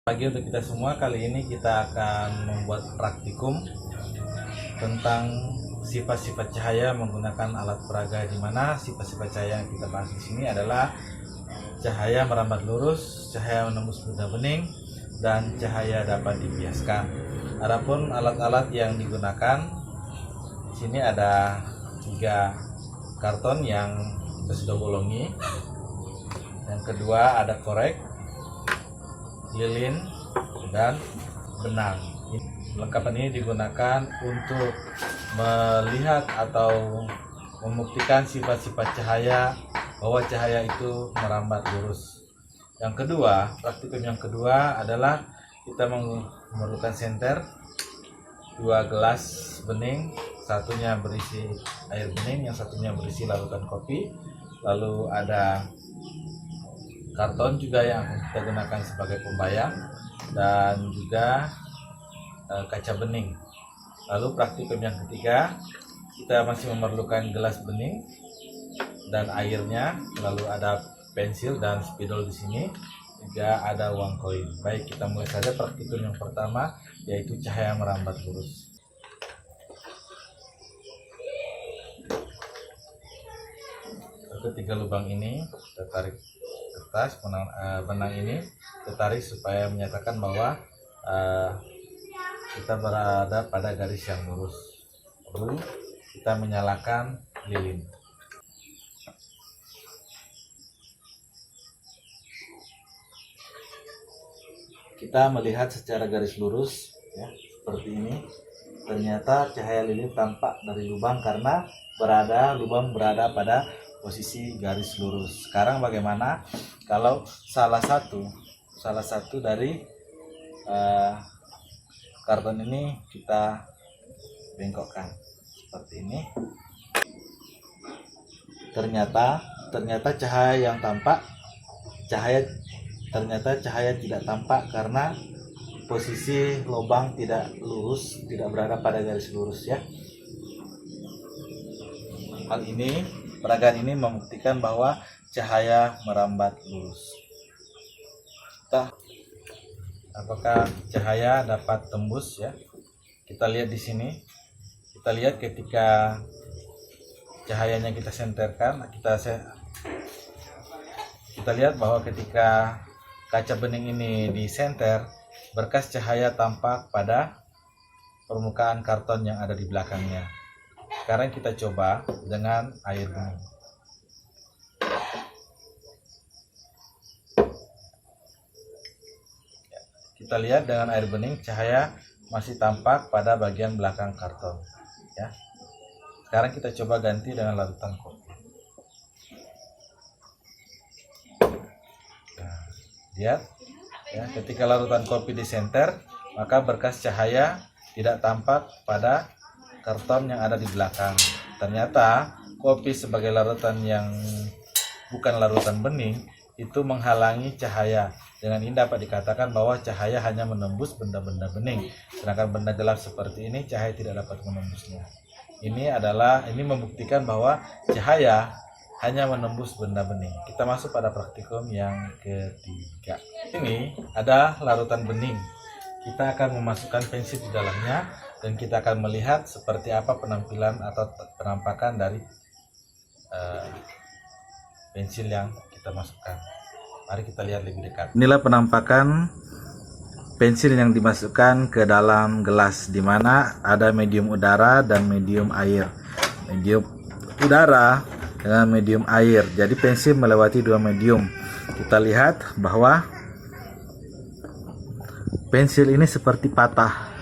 Pagi untuk kita semua, kali ini kita akan membuat praktikum tentang sifat-sifat cahaya menggunakan alat peraga, di mana sifat-sifat cahaya yang kita bahas di sini adalah cahaya merambat lurus, cahaya menembus benda bening, dan cahaya dapat dibiaskan. Adapun alat-alat yang digunakan di sini ada 3 karton yang kita sudah bolongi. Yang kedua ada korek, lilin, dan benang. Perlengkapan ini digunakan untuk melihat atau membuktikan sifat-sifat cahaya, bahwa cahaya itu merambat lurus. Yang kedua, praktikum yang kedua adalah kita memerlukan senter, 2 gelas bening, satunya berisi air bening, yang satunya berisi larutan kopi. Lalu ada karton juga yang kita gunakan sebagai pembayang, dan juga kaca bening. Lalu praktikum yang ketiga, kita masih memerlukan gelas bening dan airnya, lalu ada pensil dan spidol di sini, juga ada uang koin. Baik, kita mulai saja praktikum yang pertama, yaitu cahaya merambat lurus. Ketiga lubang ini kita tarik kertas benang ini tertarik supaya menyatakan bahwa kita berada pada garis yang lurus. Lalu kita menyalakan lilin. Kita melihat secara garis lurus, ya, seperti ini. Ternyata cahaya lilin tampak dari lubang karena lubang berada pada posisi garis lurus. Sekarang bagaimana kalau salah satu dari karton ini kita bengkokkan seperti ini? Ternyata cahaya yang tampak, ternyata cahaya tidak tampak karena posisi lubang tidak lurus, tidak berada pada garis lurus, ya. Hal ini, peragaan ini membuktikan bahwa cahaya merambat lurus. Apakah cahaya dapat tembus, ya? Kita lihat di sini. Kita lihat ketika cahayanya kita senterkan, kita lihat bahwa ketika kaca bening ini disenter, berkas cahaya tampak pada permukaan karton yang ada di belakangnya. Sekarang kita coba dengan air bening. Kita lihat dengan air bening, cahaya masih tampak pada bagian belakang karton, ya. Sekarang kita coba ganti dengan larutan kopi. Nah, lihat, ya, ketika larutan kopi disenter, maka berkas cahaya tidak tampak pada karton yang ada di belakang. Ternyata kopi sebagai larutan yang bukan larutan bening itu menghalangi cahaya. Dengan ini dapat dikatakan bahwa cahaya hanya menembus benda-benda bening, sedangkan benda gelap seperti ini cahaya tidak dapat menembusnya. Ini membuktikan bahwa cahaya hanya menembus benda bening. Kita masuk pada praktikum yang ketiga. Ini ada larutan bening. Kita akan memasukkan pensil di dalamnya, dan kita akan melihat seperti apa penampilan atau penampakan dari pensil yang kita masukkan. Mari kita lihat lebih dekat. Inilah penampakan pensil yang dimasukkan ke dalam gelas, di mana ada medium udara dan medium air. Medium udara dengan medium air. Jadi pensil melewati 2 medium. Kita lihat bahwa pensil ini seperti patah.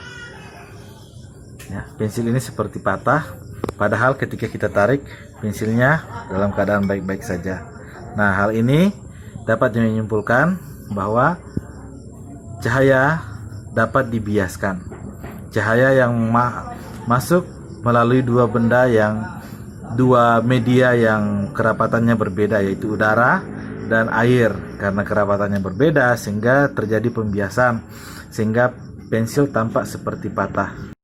Ya, pensil ini seperti patah, padahal ketika kita tarik, pensilnya dalam keadaan baik-baik saja. Nah, hal ini dapat menyimpulkan bahwa cahaya dapat dibiaskan. Cahaya yang masuk melalui 2 media yang kerapatannya berbeda, yaitu udara dan air. Karena kerapatannya berbeda, sehingga terjadi pembiasan, sehingga pensil tampak seperti patah.